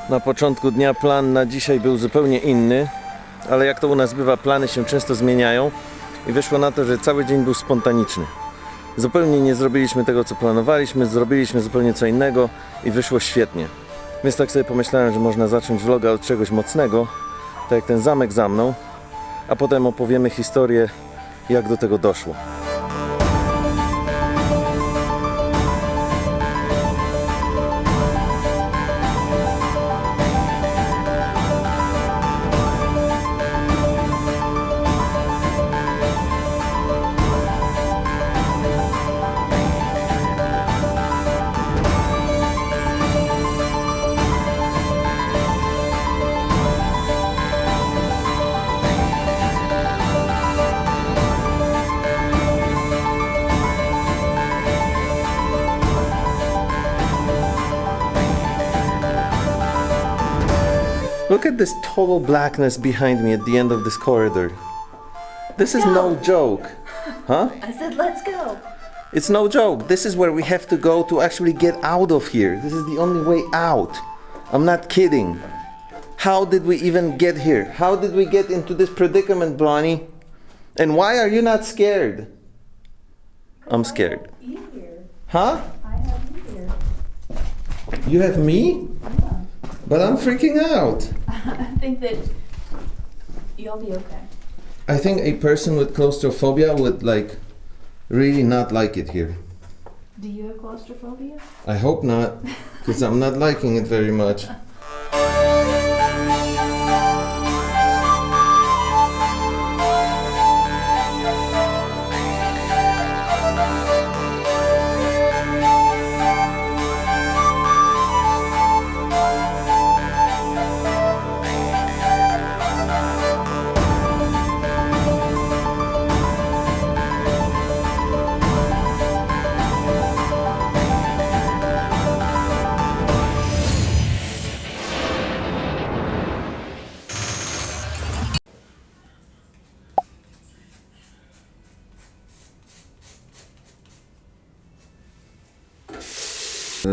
Na początku dnia plan na dzisiaj był zupełnie inny, ale jak to u nas bywa, plany się często zmieniają i wyszło na to, że cały dzień był spontaniczny. Zupełnie nie zrobiliśmy tego, co planowaliśmy, zrobiliśmy zupełnie co innego i wyszło świetnie. Więc tak sobie pomyślałem, że można zacząć vloga od czegoś mocnego, tak jak ten zamek za mną, a potem opowiemy historię, jak do tego doszło. Look at this total blackness behind me at the end of this corridor. This is no joke. Huh? I said, let's go. It's no joke. This is where we have to go to actually get out of here. This is the only way out. I'm not kidding. How did we even get here? How did we get into this predicament, Bonnie? And why are you not scared? I'm scared. You here. Huh? I have you here. You have me? But I'm freaking out. I think that you'll be okay. I think a person with claustrophobia would really not like it here. Do you have claustrophobia? I hope not, because I'm not liking it very much.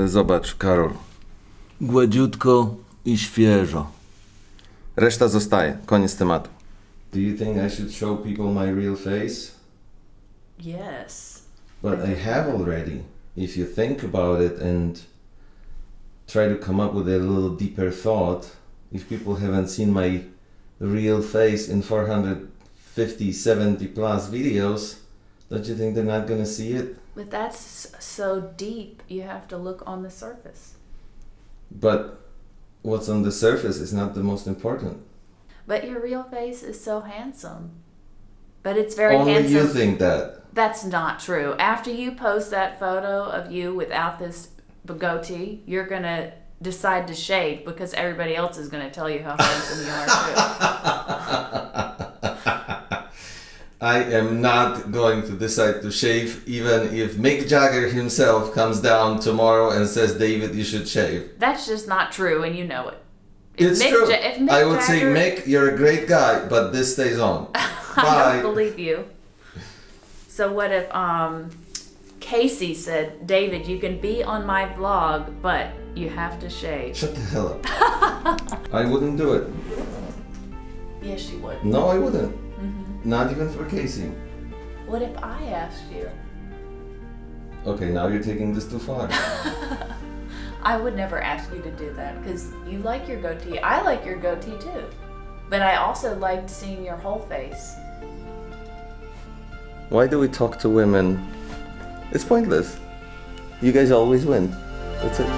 Zobacz, Karol. Gładziutko i świeżo. Reszta zostaje. Koniec tematu. Do you think I should show people my real face? Yes. But I have already. If you think about it and try to come up with a little deeper thought, if people haven't seen my real face in 450, 70 plus videos, don't you think they're not gonna see it? But that's so deep, you have to look on the surface. But what's on the surface is not the most important. But your real face is so handsome. But it's very Only handsome. you think that. That's not true. After you post that photo of you without this goatee, you're going to decide to shave because everybody else is going to tell you how handsome you are too. I am not going to decide to shave even if Mick Jagger himself comes down tomorrow and says, David, you should shave. That's just not true, and you know it. If It's Mick true. if Mick I would say, Jagger- Mick, you're a great guy, but this stays on. I Bye. don't believe you. So what if Casey said, David, you can be on my vlog, but you have to shave. Shut the hell up. I wouldn't do it. Yes, you would. No, I wouldn't. Not even for Casey. What if I asked you? Okay, now you're taking this too far. I would never ask you to do that because you like your goatee. I like your goatee too. But I also liked seeing your whole face. Why do we talk to women? It's pointless. You guys always win. That's it.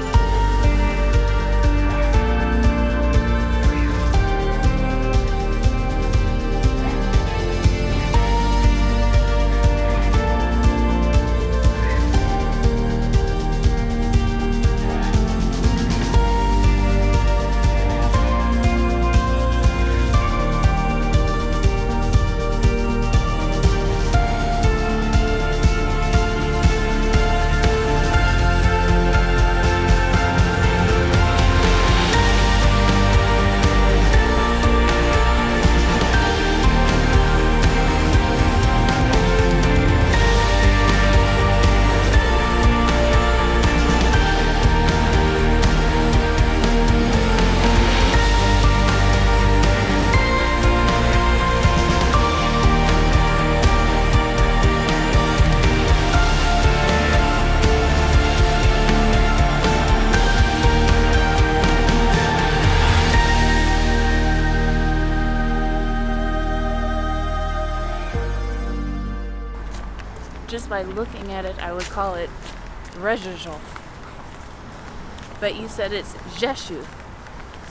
just by looking at it, I would call it Rzeszów. But you said it's Rzeszów.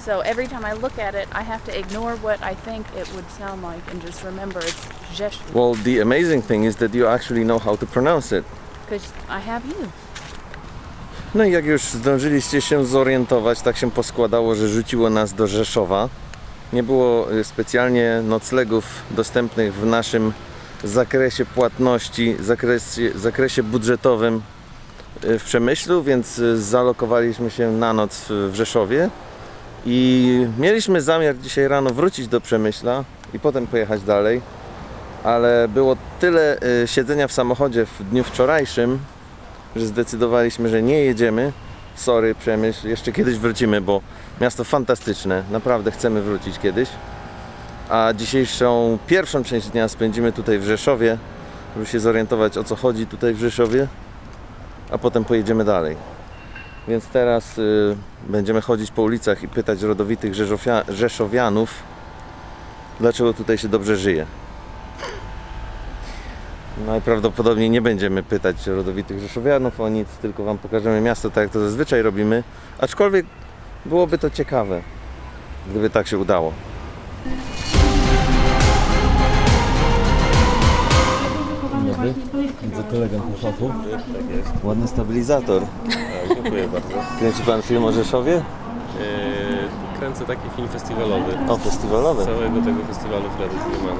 So every time I look at it, I have to ignore what I think it would sound like and just remember it's Rzeszów. Well, the amazing thing is that you actually know how to pronounce it. Because I have you. No i jak już zdążyliście się zorientować, tak się poskładało, że rzuciło nas do Rzeszowa. Nie było specjalnie noclegów dostępnych w naszym zakresie płatności, zakresie budżetowym w Przemyślu, więc zalokowaliśmy się na noc w Rzeszowie i mieliśmy zamiar dzisiaj rano wrócić do Przemyśla i potem pojechać dalej, ale było tyle siedzenia w samochodzie w dniu wczorajszym, że zdecydowaliśmy, że nie jedziemy. Sorry Przemyśl, jeszcze kiedyś wrócimy, bo miasto fantastyczne, naprawdę chcemy wrócić kiedyś. A dzisiejszą pierwszą część dnia spędzimy tutaj w Rzeszowie, żeby się zorientować, o co chodzi tutaj w Rzeszowie, a potem pojedziemy dalej. Więc teraz będziemy chodzić po ulicach i pytać rodowitych rzeszowianów, dlaczego tutaj się dobrze żyje. Najprawdopodobniej nie będziemy pytać rodowitych rzeszowianów o nic, tylko Wam pokażemy miasto tak, jak to zazwyczaj robimy. Aczkolwiek byłoby to ciekawe, gdyby tak się udało. Dobry, widzę kolegę po fachu. Tak jest. Ładny stabilizator. Tak, dziękuję bardzo. Kręci Pan film o Rzeszowie? Kręcę taki film festiwalowy. O, festiwalowy. Z całego tego festiwalu Fredy Zimana.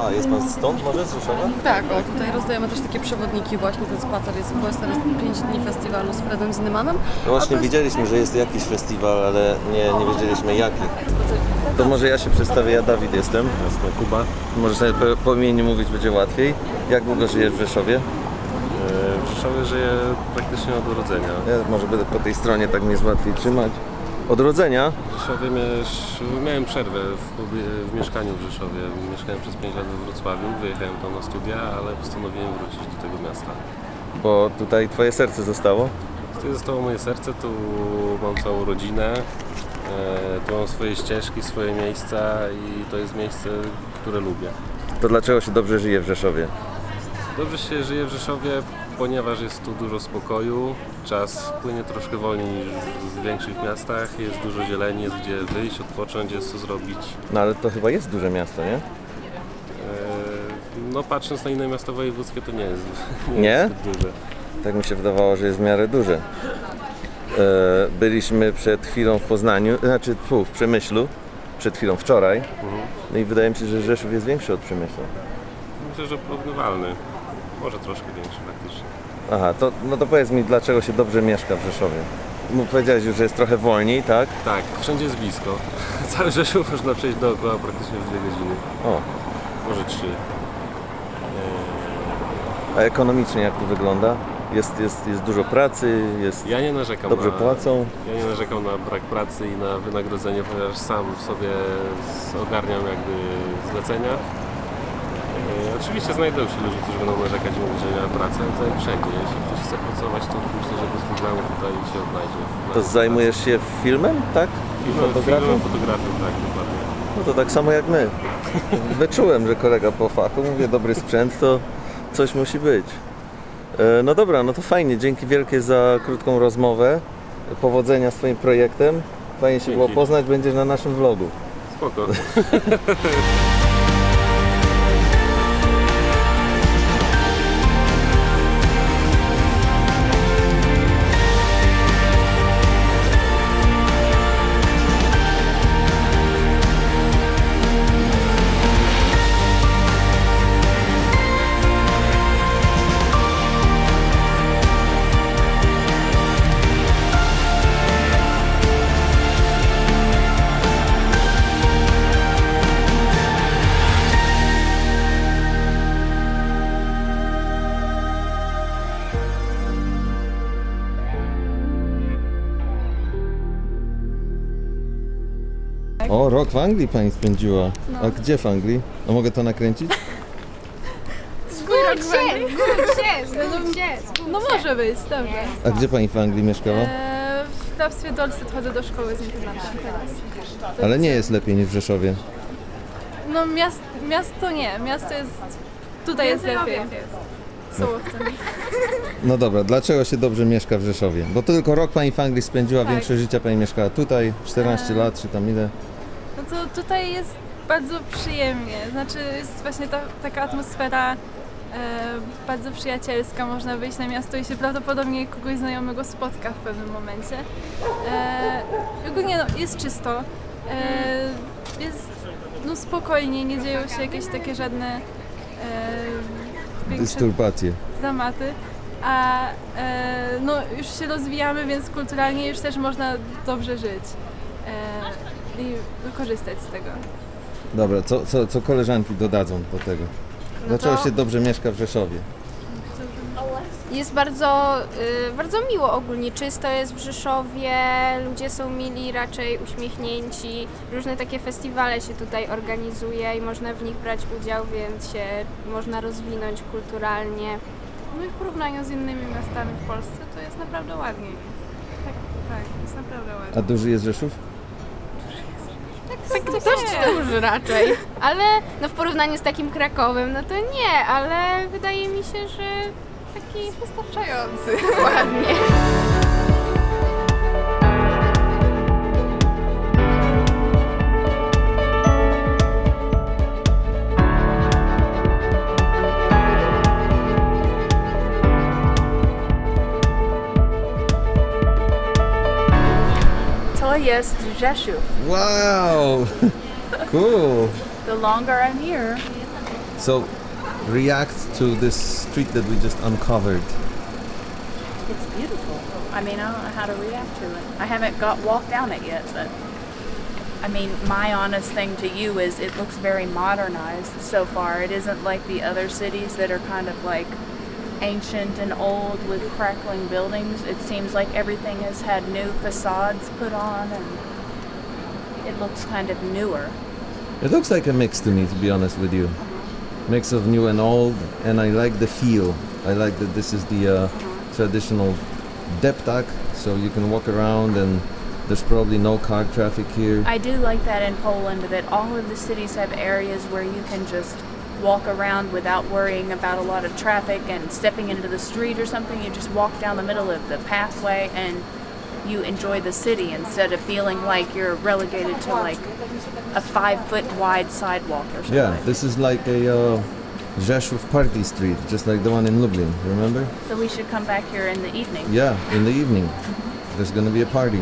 A, jest Pan stąd może, z Rzeszowa? Tak, o, tutaj rozdajemy też takie przewodniki właśnie, ten spacer jest, bo jest teraz 5 dni festiwalu z Fredem Zinemanem. No właśnie widzieliśmy, że jest jakiś festiwal, ale nie wiedzieliśmy jaki. To może ja się przedstawię, ja Dawid jestem. Jasne, Kuba. Może sobie po imieniu mówić będzie łatwiej. Jak długo żyjesz w Rzeszowie? W Rzeszowie żyję praktycznie od urodzenia. Ja może będę po tej stronie, tak mi jest łatwiej trzymać. Od urodzenia? W Rzeszowie miałem przerwę w mieszkaniu w Rzeszowie. Mieszkałem przez 5 lat we Wrocławiu, wyjechałem tam na studia, ale postanowiłem wrócić do tego miasta. Bo tutaj twoje serce zostało? Tu zostało moje serce, tu mam całą rodzinę, tu mam swoje ścieżki, swoje miejsca i to jest miejsce, które lubię. To dlaczego się dobrze żyje w Rzeszowie? Dobrze się żyje w Rzeszowie, ponieważ jest tu dużo spokoju, czas płynie troszkę wolniej niż w większych miastach, jest dużo zieleni, jest gdzie wyjść, odpocząć, jest co zrobić. No ale to chyba jest duże miasto, nie? No patrząc na inne miasta wojewódzkie to nie jest, Nie? jest zbyt duże. Tak mi się wydawało, że jest w miarę duże. Byliśmy przed chwilą w Poznaniu, znaczy w Przemyślu, przed chwilą wczoraj. No i wydaje mi się, że Rzeszów jest większy od Przemyśla. Myślę, że porównywalny, może troszkę większy faktycznie. Aha, no to powiedz mi, dlaczego się dobrze mieszka w Rzeszowie? Powiedziałeś już, że jest trochę wolniej, tak? Tak, wszędzie jest blisko. Cały Rzeszów można przejść dookoła praktycznie w 2 godziny, O, może 3. a ekonomicznie jak to wygląda? Jest dużo pracy, jest Ja nie narzekam dobrze na, płacą. Ja nie narzekam na brak pracy i na wynagrodzenie, ponieważ sam sobie ogarniam jakby zlecenia. Oczywiście znajdą się ludzie, którzy będą narzekać i mówić, że nie ma pracy, ale to jak wszędzie. Jeśli ktoś chce pracować, to myślę, że bez problemu tutaj się odnajdzie. To zajmujesz się filmem, tak? I fotografią? Fotografią, tak, dokładnie. No to tak samo jak my. Wyczułem, że kolega po fachu, mówię, dobry sprzęt, to coś musi być. No dobra, no to fajnie, dzięki wielkie za krótką rozmowę. Powodzenia z twoim projektem. Fajnie się było poznać, będziesz na naszym vlogu. Spoko. O, rok w Anglii pani spędziła. A gdzie w Anglii? A mogę to nakręcić? No może być, dobrze. A gdzie pani w Anglii mieszkała? W hrabstwie Dorset chodzę do szkoły z internatem teraz. Ale nie jest lepiej niż w Rzeszowie. No miasto nie, miasto jest, tutaj jest lepiej. Są łowcami. No dobra, dlaczego się dobrze mieszka w Rzeszowie? Bo tylko rok pani w Anglii spędziła, Tak. większość życia pani mieszkała tutaj, 14 lat czy tam ile? No to tutaj jest bardzo przyjemnie. Znaczy jest właśnie taka atmosfera bardzo przyjacielska. Można wyjść na miasto i się prawdopodobnie kogoś znajomego spotka w pewnym momencie. Ogólnie no, jest czysto. Jest no, spokojnie, nie dzieją się jakieś takie żadne większe Dysturpacje. dramaty. A no, już się rozwijamy, więc kulturalnie już też można dobrze żyć i korzystać z tego. Dobra, co koleżanki dodadzą do tego? Dlaczego się dobrze mieszka w Rzeszowie? Jest bardzo miło ogólnie, czysto jest w Rzeszowie, ludzie są mili, raczej uśmiechnięci, różne takie festiwale się tutaj organizuje i można w nich brać udział, więc się można rozwinąć kulturalnie. No i w porównaniu z innymi miastami w Polsce to jest naprawdę ładniej. Tak, jest naprawdę ładnie. A duży jest Rzeszów? Tak dość duży raczej, ale no w porównaniu z takim Krakowem, no to nie, ale wydaje mi się, że taki wystarczający. Ładnie. To jest Rzeszów. Wow! Cool! The longer I'm here, So, react to this street that we just uncovered. it's beautiful. I mean, I don't know how to react to it. I haven't walked down it yet, but I mean, my honest thing to you is it looks very modernized so far. It isn't like the other cities that are kind of like ancient and old with crackling buildings. It seems like everything has had new facades put on and it looks kind of newer. It looks like a mix to me, to be honest with you. Mix of new and old, and I like the feel. I like that this is the traditional deptak, so you can walk around and there's probably no car traffic here. I do like that in Poland, that all of the cities have areas where you can just walk around without worrying about a lot of traffic and stepping into the street or something. You just walk down the middle of the pathway and you enjoy the city instead of feeling like you're relegated to like a 5-foot wide sidewalk or something. Yeah, this is like a Rzeszów party street, just like the one in Lublin, remember? So we should come back here in the evening. Yeah, in the evening. There's gonna be a party.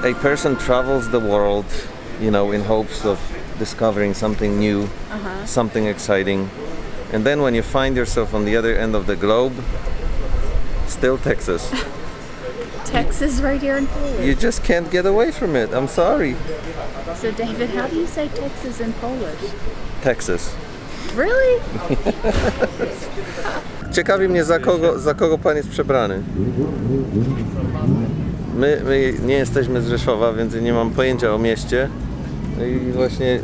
A person travels the world, in hopes of discovering something new, something exciting. And then when you find yourself on the other end of the globe, still Texas. Texas right here in Poland. You just can't get away from it. I'm sorry. So David, how do you say Texas in Polish? Texas. Really? Ciekawi mnie, za kogo pan jest przebrany. My nie jesteśmy z Rzeszowa, więc nie mam pojęcia o mieście. No i właśnie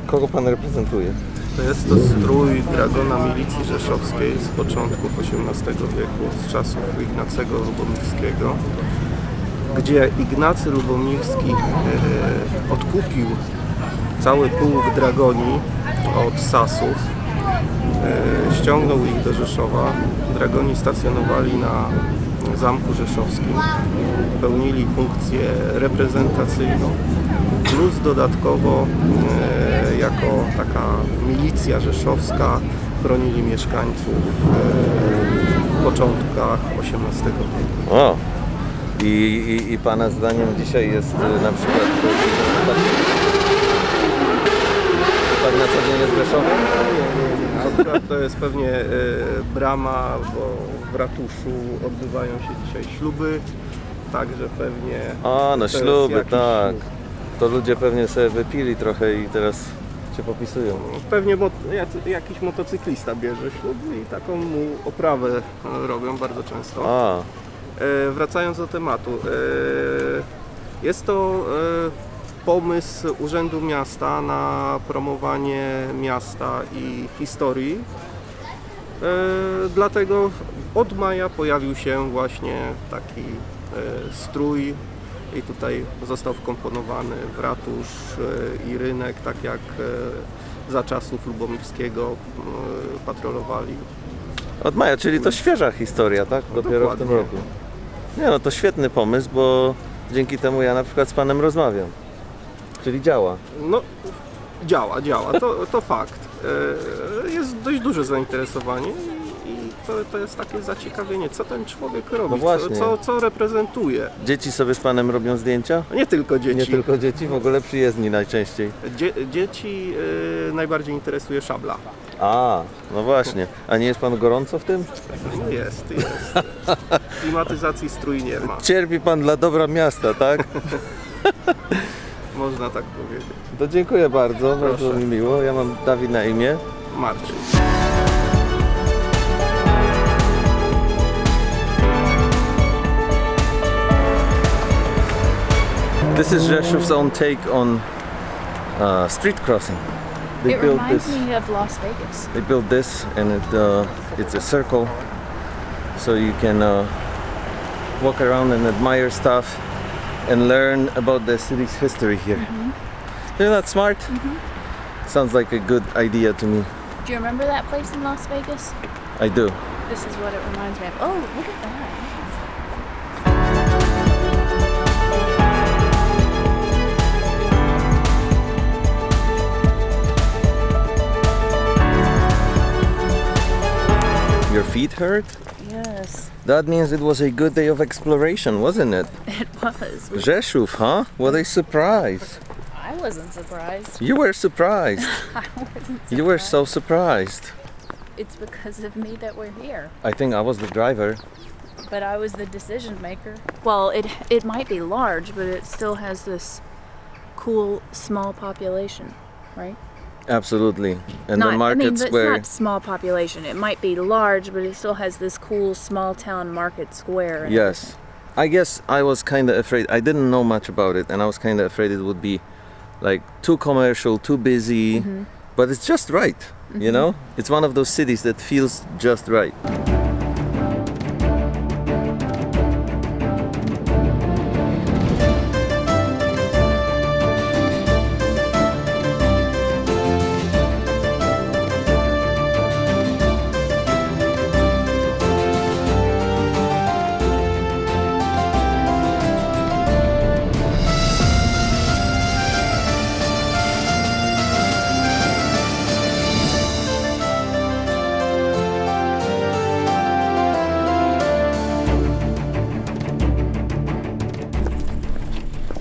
kogo pan reprezentuje? To jest to strój dragona milicji rzeszowskiej z początków XVIII wieku, z czasów Ignacego Lubomirskiego, gdzie Ignacy Lubomirski odkupił cały pułk dragoni od Sasów, ściągnął ich do Rzeszowa. Dragoni stacjonowali na Zamku Rzeszowskim, pełnili funkcję reprezentacyjną, plus dodatkowo jako taka milicja rzeszowska chronili mieszkańców w początkach XVIII wieku. O! I pana zdaniem dzisiaj jest na przykład tak na co dzień jest w Rzeszowie? Akurat to jest pewnie brama, bo w ratuszu odbywają się dzisiaj śluby, także pewnie... A, no to śluby, jest jakiś- tak. To ludzie pewnie sobie wypili trochę i teraz się popisują. Pewnie jakiś motocyklista bierze ślub i taką mu oprawę robią bardzo często. A, Wracając do tematu, jest to pomysł Urzędu Miasta na promowanie miasta i historii. Dlatego od maja pojawił się właśnie taki strój i tutaj został wkomponowany w ratusz i rynek, tak jak za czasów Lubomirskiego patrolowali. Od maja, czyli to świeża historia, tak? Dopiero w tym dokładnie. roku. Nie no, to świetny pomysł, bo dzięki temu ja na przykład z panem rozmawiam. Czyli działa. No, działa, to fakt. Jest dość duże zainteresowanie i to jest takie zaciekawienie, co ten człowiek robi, No właśnie. co reprezentuje. Dzieci sobie z panem robią zdjęcia? Nie tylko dzieci. Nie tylko dzieci, w ogóle przyjezdni najczęściej. Dzieci najbardziej interesuje szabla. A, no właśnie. A nie jest pan gorąco w tym? No jest. Klimatyzacji strój nie ma, Cierpi pan dla dobra miasta, tak? można tak powiedzieć. To dziękuję bardzo, bardzo mi miło. Ja mam Dawid na imię. Marcin. This is Rzeszów's own take on street crossing. They It built reminds this. me of Las Vegas. They built this, and it's a circle, so you can walk around and admire stuff and learn about the city's history here. Isn't that smart? Sounds like a good idea to me. Do you remember that place in Las Vegas? I do. This is what it reminds me of. Oh, look at that. Your feet hurt? Yes, That means it was a good day of exploration, wasn't it? it was. Rzeszów, huh? What a surprise. I wasn't surprised. You were surprised. I wasn't You were surprised. so surprised. It's because of me that we're here. I think I was the driver. But I was the decision maker. Well, it might be large, but it still has this cool small population, right? Absolutely. And not, the market I mean, square. it's not small population. It might be large, but it still has this cool small town market square. And Yes. I guess I was kind of afraid. I didn't know much about it, and I was kind of afraid it would be like too commercial, too busy. But it's just right, you know? It's one of those cities that feels just right.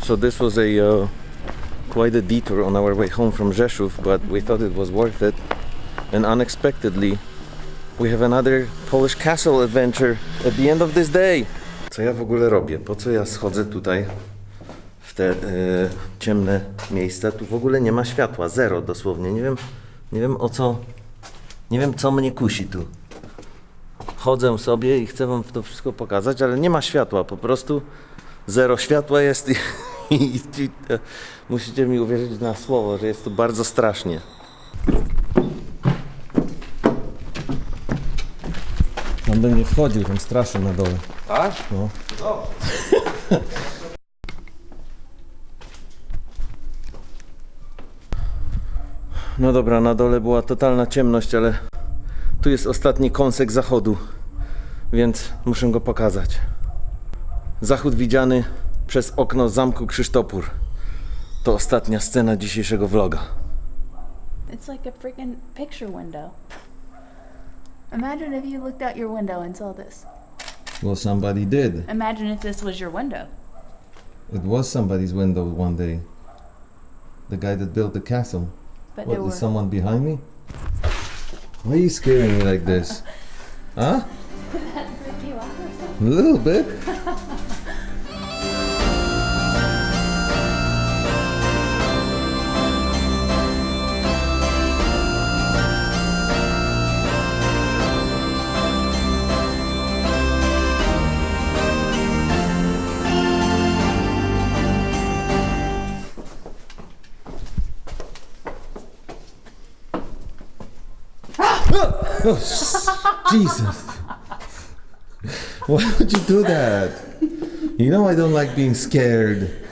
So this was a quite a detour on our way home from Rzeszów, but we thought it was worth it. And unexpectedly, we have another Polish castle adventure at the end of this day. Co ja w ogóle robię? Po co ja schodzę tutaj w te ciemne miejsca? Tu w ogóle nie ma światła, zero dosłownie. Nie wiem o co, nie wiem co mnie kusi tu. Chodzę sobie i chcę wam to wszystko pokazać, ale nie ma światła, po prostu zero światła jest i musicie mi uwierzyć na słowo, że jest tu bardzo strasznie. On by nie wchodził, tam straszy na dole. Tak? No. No dobra, na dole była totalna ciemność, ale tu jest ostatni kąsek zachodu, więc muszę go pokazać. Zachód widziany przez okno zamku Krzysztopór. To ostatnia scena dzisiejszego vloga. It's like a freaking picture window. Imagine if you looked out your window and saw this. Well, somebody did. Imagine if this was your window. It was somebody's window one day. The guy that built the castle. But What, there is were someone behind me? Why are you scaring me like this? Huh? A little bit. Jesus. Why would you do that? You know I don't like being scared.